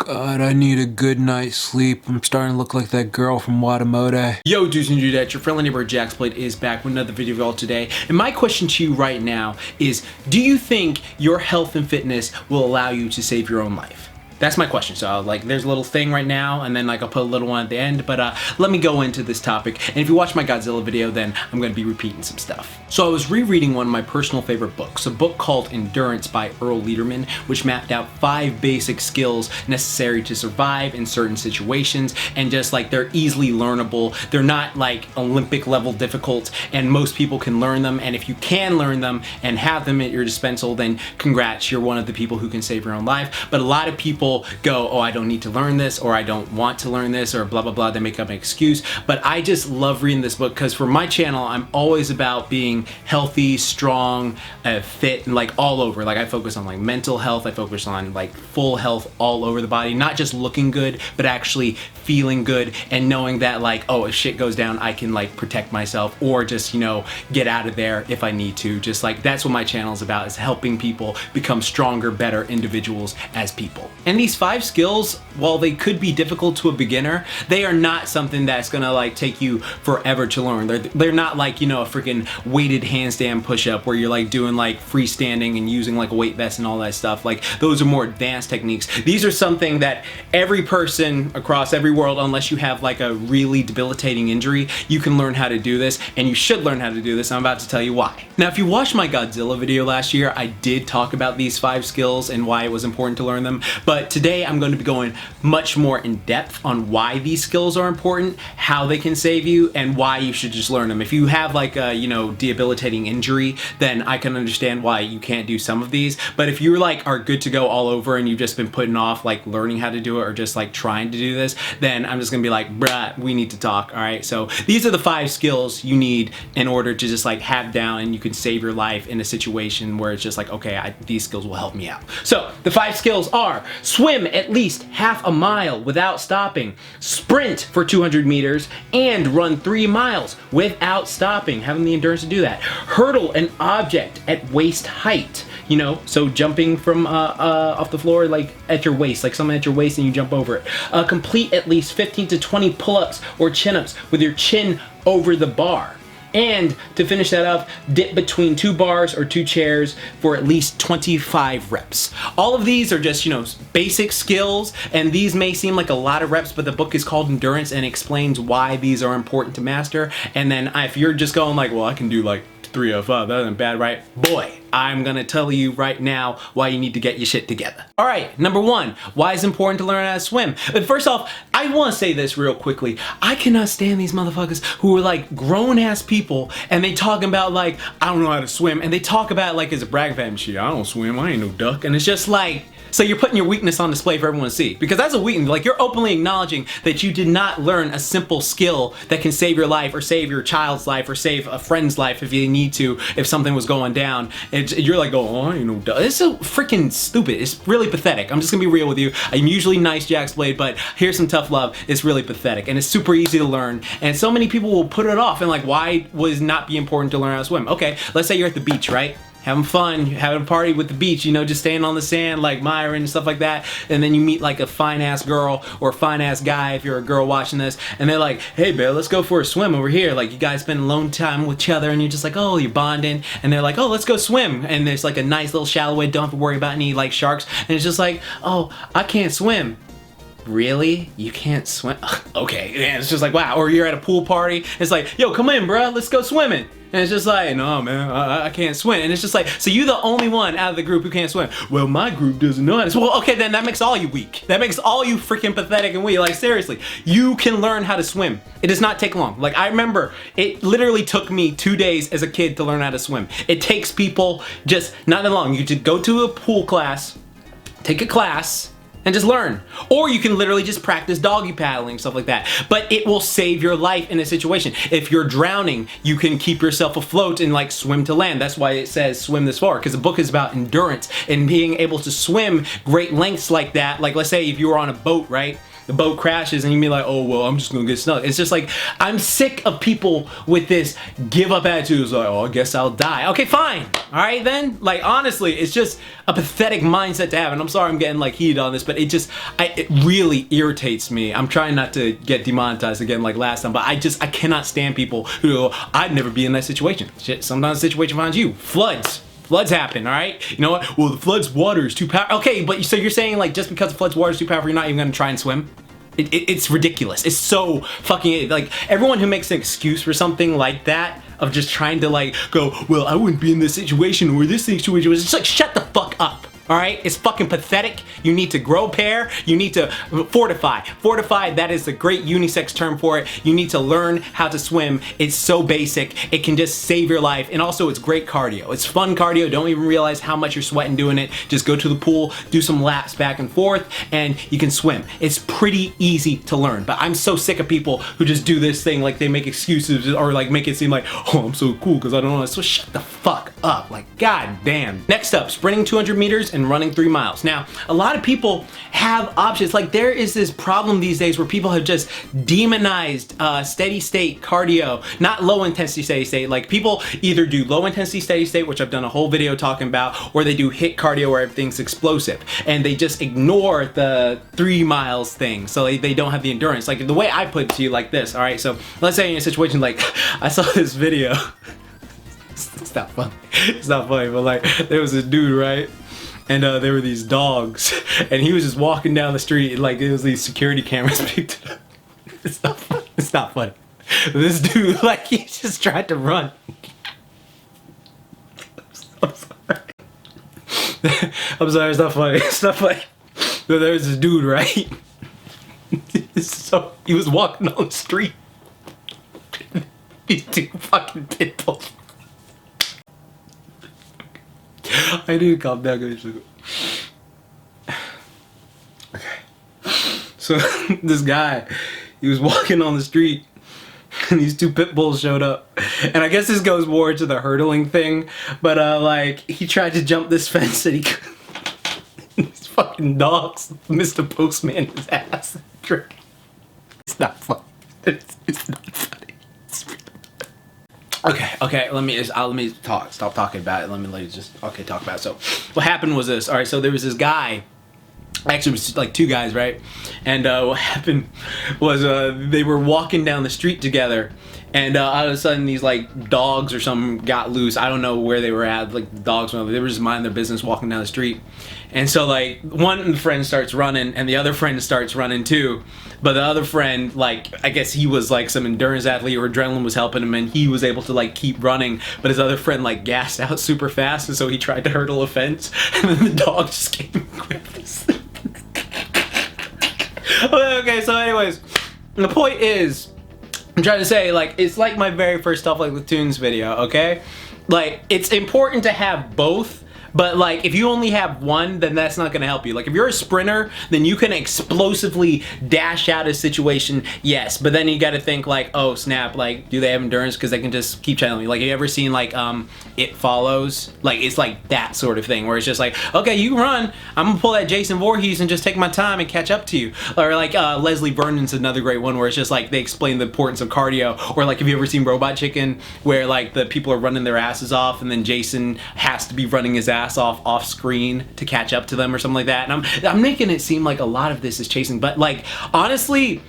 God, I need a good night's sleep. I'm starting to look like that girl from Watamote. Yo, dudes and dudettes, your friendly neighbor JaxBlade is back with another video of y'all today. And my question to you right now is, do you think your health and fitness will allow you to save your own life? That's my question. So there's a little thing right now, and then I'll put a little one at the end, but let me go into this topic. And if you watch my Godzilla video, then I'm gonna be repeating some stuff. So I was rereading one of my personal favorite books, a book called Endurance by Earl Lederman, which mapped out 5 basic skills necessary to survive in certain situations, and just they're easily learnable. They're not Olympic level difficult, and most people can learn them. And if you can learn them and have them at your dispensal, then congrats, you're one of the people who can save your own life. But a lot of people go, oh, I don't need to learn this, or I don't want to learn this, or blah blah blah. They make up an excuse. But I just love reading this book because for my channel, I'm always about being healthy, strong, fit, and all over. I focus on mental health. I focus on full health all over the body, not just looking good, but actually feeling good and knowing that oh, if shit goes down, I can protect myself, or just get out of there if I need to. Just that's what my channel is about, is helping people become stronger, better individuals as people. And these 5 skills, while they could be difficult to a beginner, they are not something that's gonna take you forever to learn. They're not a freaking weighted handstand push-up where you're doing freestanding and using a weight vest and all that stuff. Those are more advanced techniques. These are something that every person across every world, unless you have a really debilitating injury, you can learn how to do this, and you should learn how to do this. I'm about to tell you why. Now, if you watched my Godzilla video last year, I did talk about these 5 skills and why it was important to learn them. But today I'm going to be going much more in depth on why these skills are important, how they can save you, and why you should just learn them. If you have a debilitating injury, then I can understand why you can't do some of these. But if you are good to go all over and you've just been putting off learning how to do it, or just trying to do this, then I'm just gonna be bruh, we need to talk. All right, so these are the 5 skills you need in order to just have down, and you can save your life in a situation where it's just okay, these skills will help me out. So the 5 skills are: swim at least half a mile without stopping, sprint for 200 meters, and run 3 miles without stopping, having the endurance to do that. Hurdle an object at waist height, so jumping from off the floor at your waist, something at your waist, and you jump over it. Complete at least 15 to 20 pull-ups or chin-ups with your chin over the bar. And to finish that up, dip between 2 bars or 2 chairs for at least 25 reps. All of these are just, basic skills, and these may seem like a lot of reps, but the book is called Endurance and explains why these are important to master. And then if you're just going well, I can do 3 out of 5, that isn't bad, right? Boy, I'm gonna tell you right now why you need to get your shit together. All right, number 1, why it's important to learn how to swim. But first off, I wanna say this real quickly. I cannot stand these motherfuckers who are grown ass people, and they talking about I don't know how to swim, and they talk about it it's a brag fan. Shit, I don't swim, I ain't no duck. And it's just so you're putting your weakness on display for everyone to see, because that's a weakness. You're openly acknowledging that you did not learn a simple skill that can save your life, or save your child's life, or save a friend's life if you need to, if something was going down. You're oh, I ain't no duh. It's so freaking stupid. It's really pathetic. I'm just gonna be real with you. I'm usually nice, JaxBlade, but here's some tough love. It's really pathetic, and it's super easy to learn, and so many people will put it off, and why would it not be important to learn how to swim? Okay, let's say you're at the beach, right? Having fun, having a party with the beach, just staying on the sand like Myron and stuff like that, and then you meet a fine-ass girl or a fine-ass guy if you're a girl watching this, and they're hey babe, let's go for a swim over here. You guys spend alone time with each other, and you're just oh, you're bonding, and they're oh, let's go swim, and there's a nice little shallow way, don't have to worry about any sharks, and it's just oh, I can't swim. Really? You can't swim? Okay, and it's just wow. Or you're at a pool party, it's yo, come in, bruh, let's go swimming. And it's just no, man, I can't swim. And it's just so you're the only one out of the group who can't swim. Well, my group doesn't know how to swim. Well, okay, then that makes all you weak. That makes all you freaking pathetic and weak. Seriously, you can learn how to swim. It does not take long. I remember, it literally took me 2 days as a kid to learn how to swim. It takes people just not that long. You just go to a pool class, take a class, and just learn. Or you can literally just practice doggy paddling, stuff like that. But it will save your life in a situation. If you're drowning, you can keep yourself afloat and swim to land. That's why it says swim this far, because the book is about endurance and being able to swim great lengths like that. Let's say if you were on a boat, right? the boat crashes and you be like, oh, well, I'm just gonna get stuck. It's just like, I'm sick of people with this give up attitude. It's like, oh, I guess I'll die. Okay, fine. All right, then. Like, honestly, it's just a pathetic mindset to have. And I'm sorry I'm getting like heated on this, but it really irritates me. I'm trying not to get demonetized again like last time, but I cannot stand people who go, I'd never be in that situation. Shit, sometimes the situation finds you. Floods happen, all right? You know what? Well, the flood's water is too powerful. Okay, but so you're saying like just because the flood's water is too powerful, you're not even gonna try and swim? It's ridiculous. It's so fucking, like, everyone who makes an excuse for something like that, of just trying to like go, well, I wouldn't be in this situation or this situation was just like, shut the fuck up. All right, it's fucking pathetic. You need to grow a pair. You need to fortify. Fortify, that is a great unisex term for it. You need to learn how to swim. It's so basic. It can just save your life. And also it's great cardio. It's fun cardio. Don't even realize how much you're sweating doing it. Just go to the pool, do some laps back and forth, and you can swim. It's pretty easy to learn. But I'm so sick of people who just do this thing like they make excuses or like make it seem like, oh, I'm so cool because I don't know. So shut the fuck up. Like, god damn. Next up, sprinting 200 meters and running 3 miles. Now, a lot of people have options. Like, there is this problem these days where people have just demonized steady state cardio, not low intensity steady state. Like, people either do low intensity steady state, which I've done a whole video talking about, or they do HIIT cardio where everything's explosive, and they just ignore the 3 miles thing. So they don't have the endurance. Like, the way I put it to you like this, all right? So let's say you're in a situation like, I saw this video. It's not funny. It's not funny, but like, there was this dude, right? And there were these dogs, and he was just walking down the street, and like it was these security cameras picked it up. It's not funny. It's not funny. This dude, like, he just tried to run. I'm sorry. I'm sorry. It's not funny. It's not funny. So there was this dude, right? So he was walking on the street. These 2 fucking pit bulls. I need to calm down. Okay. So this guy, he was walking on the street and these 2 pit bulls showed up. And I guess this goes more into the hurdling thing, but like he tried to jump this fence and he couldn't. These fucking dogs missed the postman his ass. It's not funny. It's not funny. Okay, let me stop talking about it. Let me just talk about it. So what happened was this. All right, so there was this guy. Actually, it was like 2 guys, right? And what happened was they were walking down the street together, and all of a sudden these like dogs or something got loose. I don't know where they were at. Like, the dogs, they were just minding their business walking down the street. And so like one friend starts running and the other friend starts running too. But the other friend, like, I guess he was like some endurance athlete or adrenaline was helping him and he was able to like keep running. But his other friend like gassed out super fast, and so he tried to hurdle a fence, and then the dog just came and gripped his. Okay, so anyways, the point is, I'm trying to say, like, it's like my very first Stuff Like with Tunes video, okay? Like, it's important to have both, but like, if you only have one, then that's not gonna help you. Like, if you're a sprinter, then you can explosively dash out a situation, yes, but then you gotta think like, oh snap, like, do they have endurance? Because they can just keep channeling you. Like, have you ever seen like It Follows? Like, it's like that sort of thing where it's just like, okay, you run, I'm gonna pull that Jason Voorhees and just take my time and catch up to you. Or like Leslie Vernon's another great one where it's just like they explain the importance of cardio. Or like, have you ever seen Robot Chicken where like the people are running their asses off and then Jason has to be running his ass off screen to catch up to them or something like that? And I'm making it seem like a lot of this is chasing, but like, honestly,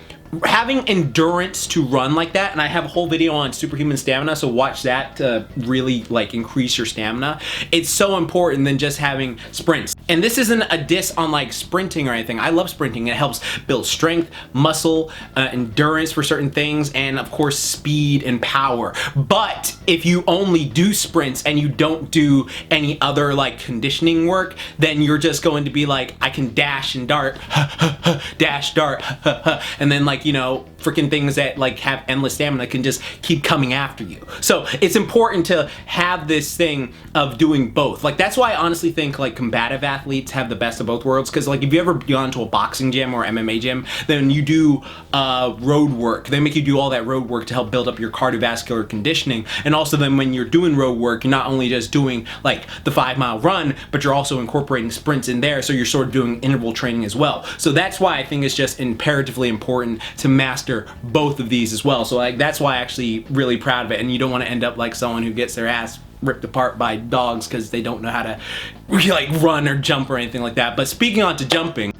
having endurance to run like that, and I have a whole video on superhuman stamina, so watch that to really like increase your stamina. It's so important than just having sprints. And this isn't a diss on like sprinting or anything. I love sprinting. It helps build strength, muscle, endurance for certain things, and of course speed and power. But if you only do sprints and you don't do any other like conditioning work, then you're just going to be like, I can dash and dart, dash, dart, and then like like, you know, freaking things that like have endless stamina can just keep coming after you. So it's important to have this thing of doing both. Like that's why I honestly think like combative athletes have the best of both worlds, because like if you ever gone to a boxing gym or MMA gym, then you do road work. They make you do all that road work to help build up your cardiovascular conditioning. And also then when you're doing road work, you're not only just doing like the 5-mile run, but you're also incorporating sprints in there, so you're sort of doing interval training as well. So that's why I think it's just imperatively important to master both of these as well. So like that's why I'm actually really proud of it, and you don't want to end up like someone who gets their ass ripped apart by dogs because they don't know how to like run or jump or anything like that. But speaking on to jumping,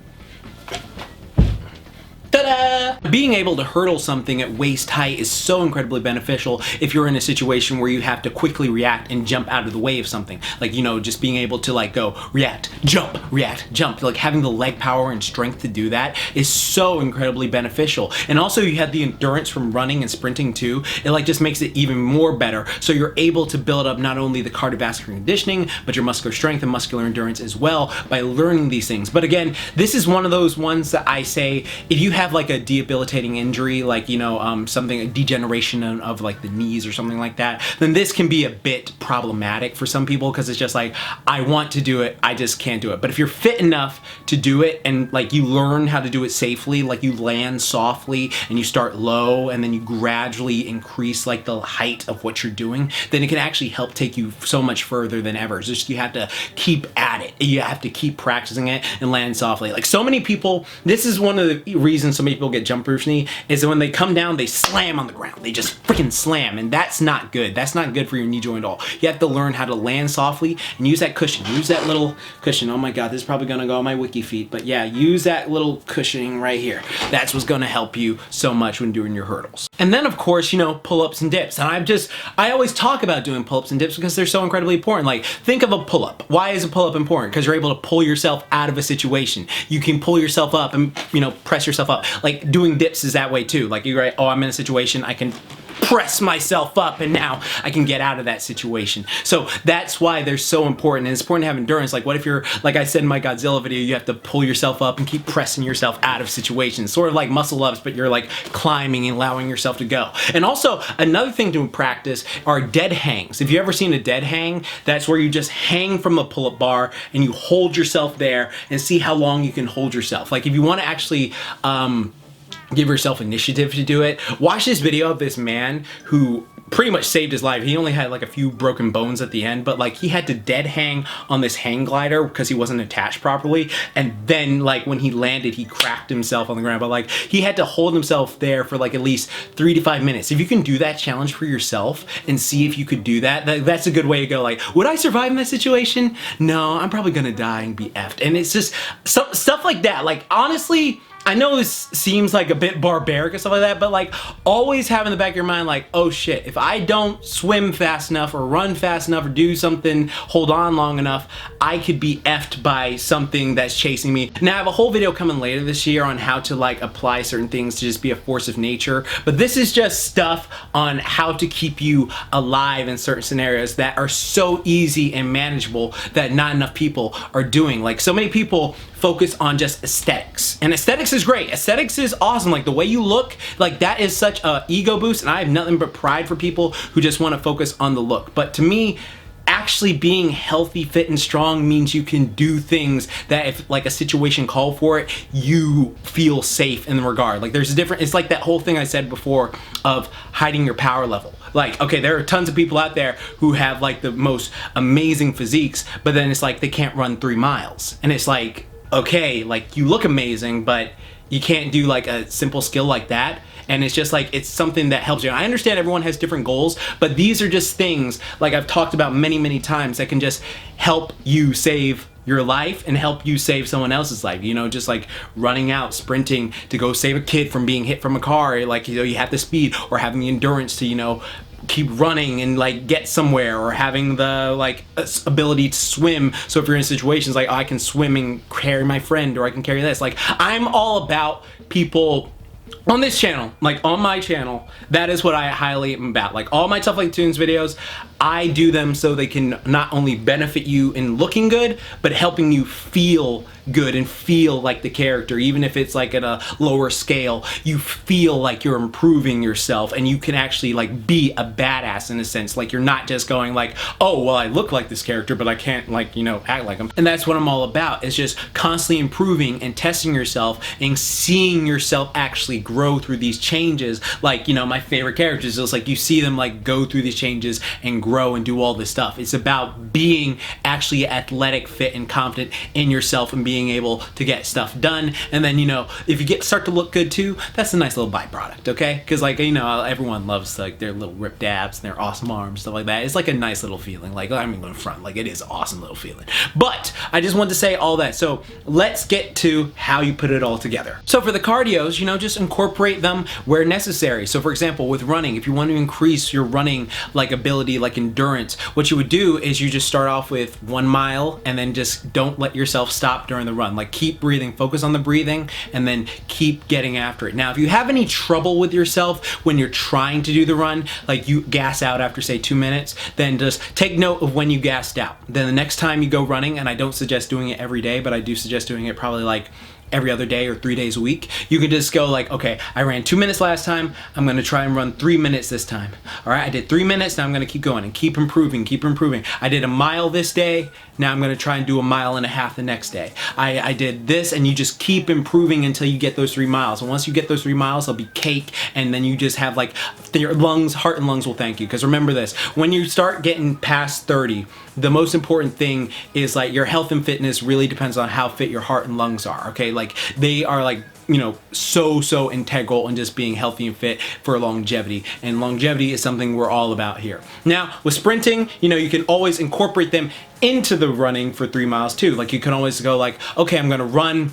ta-da! Being able to hurdle something at waist height is so incredibly beneficial if you're in a situation where you have to quickly react and jump out of the way of something. Like, you know, just being able to like go react, jump, like having the leg power and strength to do that is so incredibly beneficial. And also you have the endurance from running and sprinting too. It like just makes it even more better. So you're able to build up not only the cardiovascular conditioning, but your muscular strength and muscular endurance as well by learning these things. But again, this is one of those ones that I say, if you have like a debilitating injury, like, you know, something, a degeneration of like the knees or something like that, then this can be a bit problematic for some people, because it's just like, I want to do it, I just can't do it. But if you're fit enough to do it and like you learn how to do it safely, like you land softly and you start low and then you gradually increase like the height of what you're doing, then it can actually help take you so much further than ever. It's just you have to keep at it. You have to keep practicing it and land softly. Like so many people, this is one of the reasons so many people get jump proof knee, is that when they come down, they slam on the ground. They just freaking slam, and that's not good. That's not good for your knee joint at all. You have to learn how to land softly and use that cushion. Use that little cushion. Oh my God, this is probably gonna go on my wiki feet, but yeah, use that little cushioning right here. That's what's gonna help you so much when doing your hurdles. And then of course, you know, pull-ups and dips. And I always talk about doing pull-ups and dips because they're so incredibly important. Like, think of a pull-up. Why is a pull-up important? Because you're able to pull yourself out of a situation. You can pull yourself up and, you know, press yourself up. Like doing dips is that way too. Like you're right, oh, I'm in a situation, I can press myself up and now I can get out of that situation. So that's why they're so important, and it's important to have endurance. Like what if you're, like I said in my Godzilla video, you have to pull yourself up and keep pressing yourself out of situations, sort of like muscle ups, but you're like climbing and allowing yourself to go. And also another thing to practice are dead hangs. If you've ever seen a dead hang, that's where you just hang from a pull-up bar and you hold yourself there and see how long you can hold yourself. Like if you want to actually give yourself initiative to do it, watch this video of this man who pretty much saved his life. He only had like a few broken bones at the end, but like he had to dead hang on this hang glider because he wasn't attached properly, and then like when he landed he cracked himself on the ground. But like he had to hold himself there for like at least 3 to 5 minutes. If you can do that challenge for yourself and see if you could do that, that's a good way to go. Like, would I survive in that situation? No, I'm probably gonna die and be effed. And it's just stuff like that. Like honestly, I know this seems like a bit barbaric and stuff like that, but like always have in the back of your mind like, oh shit, if I don't swim fast enough or run fast enough or do something, hold on long enough, I could be effed by something that's chasing me. Now I have a whole video coming later this year on how to like apply certain things to just be a force of nature, but this is just stuff on how to keep you alive in certain scenarios that are so easy and manageable that not enough people are doing. Like so many people focus on just aesthetics, and aesthetics is great. Aesthetics is awesome. Like the way you look, like that is such a ego boost, and I have nothing but pride for people who just want to focus on the look. But to me, actually being healthy, fit, and strong means you can do things that if like a situation called for it, you feel safe in the regard. Like there's a different, it's like that whole thing I said before of hiding your power level. Like, okay, there are tons of people out there who have like the most amazing physiques, but then it's like they can't run 3 miles. And it's like, okay, like you look amazing, but you can't do like a simple skill like that. And it's just like, it's something that helps you. I understand everyone has different goals, but these are just things like I've talked about many, many times that can just help you save your life and help you save someone else's life. You know, just like running out, sprinting to go save a kid from being hit from a car. Like, you know, you have the speed, or having the endurance to, you know, keep running and like get somewhere, or having the like ability to swim. So if you're in situations like, oh, I can swim and carry my friend, or I can carry this. Like I'm all about people on this channel, like on my channel, that is what I highly am about. Like all my Tough Like Tunes videos, I do them so they can not only benefit you in looking good, but helping you feel good and feel like the character, even if it's like at a lower scale. You feel like you're improving yourself, and you can actually like be a badass in a sense. Like you're not just going like, oh well, I look like this character but I can't like, you know, act like him. And that's what I'm all about, is just constantly improving and testing yourself and seeing yourself actually grow through these changes. Like, you know, my favorite characters is like you see them like go through these changes and grow and do all this stuff. It's about being actually athletic, fit, and confident in yourself and being able to get stuff done. And then, you know, if you start to look good too, that's a nice little byproduct, okay? Because like, you know, everyone loves like their little ripped abs and their awesome arms, stuff like that. It's like a nice little feeling. Like, I'm going to front, like it is an awesome little feeling. But I just wanted to say all that. So let's get to how you put it all together. So for the cardios, you know, just incorporate them where necessary. So for example, with running, if you want to increase your running like ability, like endurance, what you would do is you just start off with 1 mile and then just don't let yourself stop during the run. Like keep breathing, focus on the breathing, and then keep getting after it. Now, if you have any trouble with yourself when you're trying to do the run, like you gas out after say 2 minutes, then just take note of when you gassed out. Then the next time you go running, and I don't suggest doing it every day, but I do suggest doing it probably like every other day or 3 days a week, you can just go like, okay, I ran 2 minutes last time, I'm gonna try and run 3 minutes this time. All right, I did 3 minutes, now I'm gonna keep going and keep improving, keep improving. I did a mile this day, now I'm gonna try and do a 1.5 miles the next day. I did this, and you just keep improving until you get those 3 miles. And once you get those 3 miles, they'll be cake, and then you just have like, your lungs, heart and lungs will thank you. Because remember this, when you start getting past 30, the most important thing is like your health and fitness really depends on how fit your heart and lungs are, okay? Like they are like, you know, so integral in just being healthy and fit for longevity. And longevity is something we're all about here. Now, with sprinting, you know, you can always incorporate them into the running for 3 miles too. Like you can always go like, okay, I'm gonna run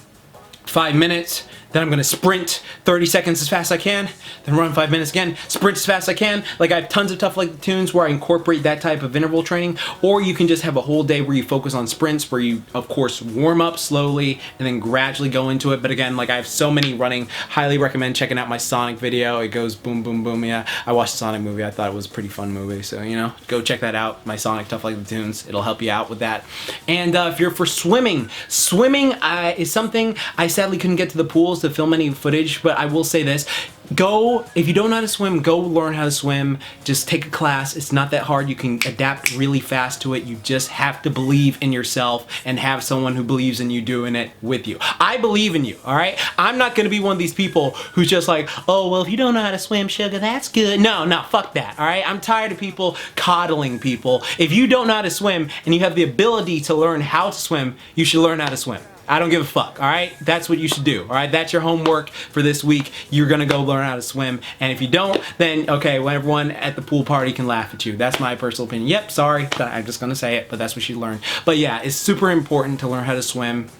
5 minutes, then I'm gonna sprint 30 seconds as fast as I can, then run 5 minutes again, sprint as fast as I can. Like I have tons of Tough Like the Tunes where I incorporate that type of interval training. Or you can just have a whole day where you focus on sprints, where you of course warm up slowly and then gradually go into it. But again, like I have so many running, highly recommend checking out my Sonic video. It goes boom boom boom. Yeah, I watched the Sonic movie, I thought it was a pretty fun movie, so you know, go check that out, my Sonic Tough Like the Tunes. It'll help you out with that. And if you're for swimming is something I sadly couldn't get to the pools to film any footage, but I will say this. Go, if you don't know how to swim, go learn how to swim. Just take a class. It's not that hard. You can adapt really fast to it. You just have to believe in yourself and have someone who believes in you doing it with you. I believe in you, all right? I'm not going to be one of these people who's just like, oh, well, if you don't know how to swim, sugar, that's good. No, fuck that, all right? I'm tired of people coddling people. If you don't know how to swim and you have the ability to learn how to swim, you should learn how to swim. I don't give a fuck, all right? That's what you should do, all right? That's your homework for this week. You're gonna go learn how to swim. And if you don't, then okay, well, everyone at the pool party can laugh at you. That's my personal opinion. Yep, sorry, I'm just gonna say it, but that's what you learn. But yeah, it's super important to learn how to swim.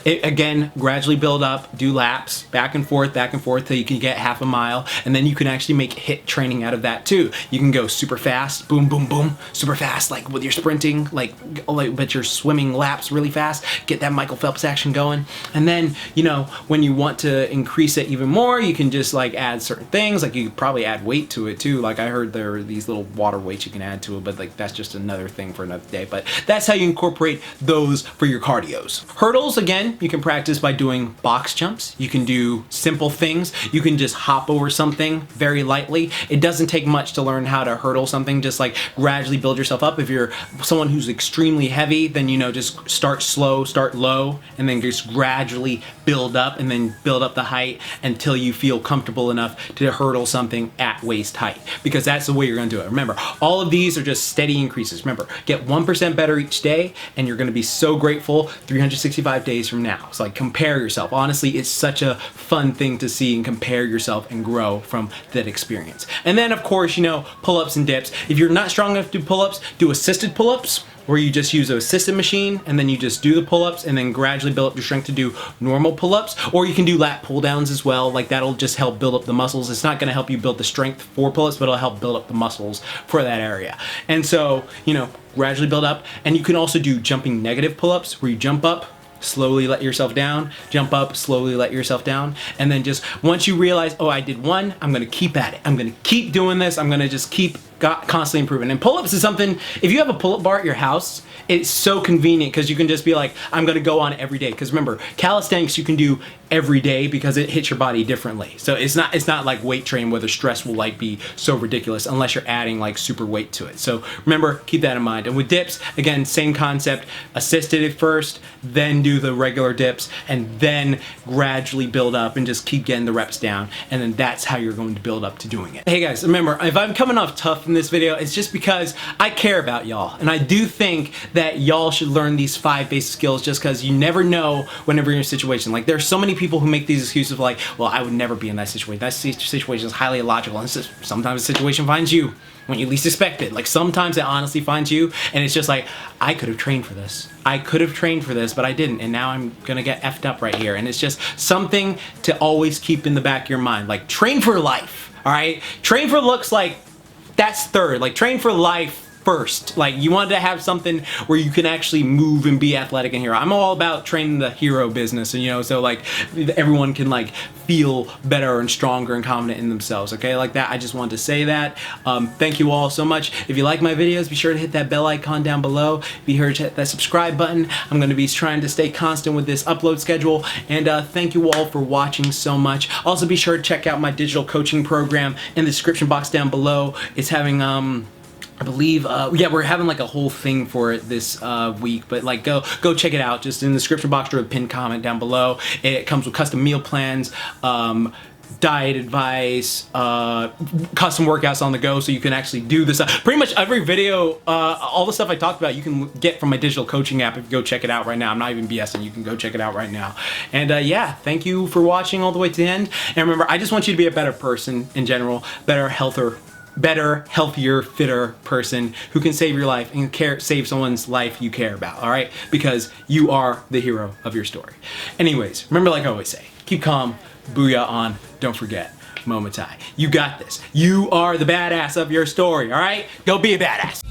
Again, gradually build up, do laps, back and forth till you can get 1/2 mile, and then you can actually make HIIT training out of that too. You can go super fast, boom, boom, boom, super fast, like with your sprinting, but you're swimming laps really fast, get that Michael Phelps action going. And then, you know, when you want to increase it even more, you can just like add certain things, like you could probably add weight to it too. Like I heard there are these little water weights you can add to it, but like that's just another thing for another day. But that's how you incorporate those for your cardios. Hurdles, again, you can practice by doing box jumps. You can do simple things. You can just hop over something very lightly. It doesn't take much to learn how to hurdle something. Just like gradually build yourself up. If you're someone who's extremely heavy, then you know, just start slow, start low, and then just gradually build up, and then build up the height until you feel comfortable enough to hurdle something at waist height, because that's the way you're gonna do it. Remember, all of these are just steady increases. Remember, get 1% better each day, and you're gonna be so grateful 365 days from now. So like, compare yourself. Honestly, it's such a fun thing to see and compare yourself and grow from that experience. And then of course, you know, pull-ups and dips. If you're not strong enough to do pull-ups, do assisted pull-ups, where you just use an assisted machine and then you just do the pull-ups and then gradually build up your strength to do normal pull-ups. Or you can do lat pull-downs as well. Like that'll just help build up the muscles. It's not gonna help you build the strength for pull-ups, but it'll help build up the muscles for that area. And so, you know, gradually build up. And you can also do jumping negative pull-ups, where you jump up, slowly let yourself down, jump up, slowly let yourself down, and then just once you realize, oh, I did one, I'm gonna keep at it. I'm gonna keep doing this. I'm gonna just keep constantly improving. And pull-ups is something, if you have a pull-up bar at your house, it's so convenient because you can just be like, I'm gonna go on it every day. Because remember, calisthenics you can do every day because it hits your body differently. So it's not like weight training where the stress will like be so ridiculous unless you're adding like super weight to it. So remember, keep that in mind. And with dips, again, same concept, assisted at first, then do the regular dips, and then gradually build up and just keep getting the reps down. And then that's how you're going to build up to doing it. Hey guys, remember, if I'm coming off tough in this video, it's just because I care about y'all. And I do think that y'all should learn these 5 basic skills just because you never know whenever you're in a situation. Like there's so many people who make these excuses like, well, I would never be in that situation. That situation is highly illogical. And sometimes the situation finds you when you least expect it. Like sometimes it honestly finds you and it's just like, I could have trained for this. I could have trained for this, but I didn't. And now I'm gonna get effed up right here. And it's just something to always keep in the back of your mind. Like train for life, all right? Train for looks like, that's third. Like train for life first. Like you want to have something where you can actually move and be athletic and hero. I'm all about training the hero business, and you know, so like everyone can like feel better and stronger and confident in themselves. Okay, like that. I just wanted to say that. Thank you all so much. If you like my videos, be sure to hit that bell icon down below. Be sure to hit that subscribe button. I'm going to be trying to stay constant with this upload schedule, and thank you all for watching so much. Also, be sure to check out my digital coaching program in the description box down below. It's having I believe, yeah, we're having like a whole thing for it this week, but like go check it out. Just in the description box or a pinned comment down below. It comes with custom meal plans, diet advice, custom workouts on the go, so you can actually do this. Pretty much every video, all the stuff I talked about, you can get from my digital coaching app if you go check it out right now. I'm not even BSing, you can go check it out right now. And yeah, thank you for watching all the way to the end. And remember, I just want you to be a better person in general, better, healthier, fitter person who can save your life and save someone's life you care about, all right? Because you are the hero of your story. Anyways, remember, like I always say, keep calm, booyah on, don't forget, Momentai. You got this. You are the badass of your story, all right? Go be a badass.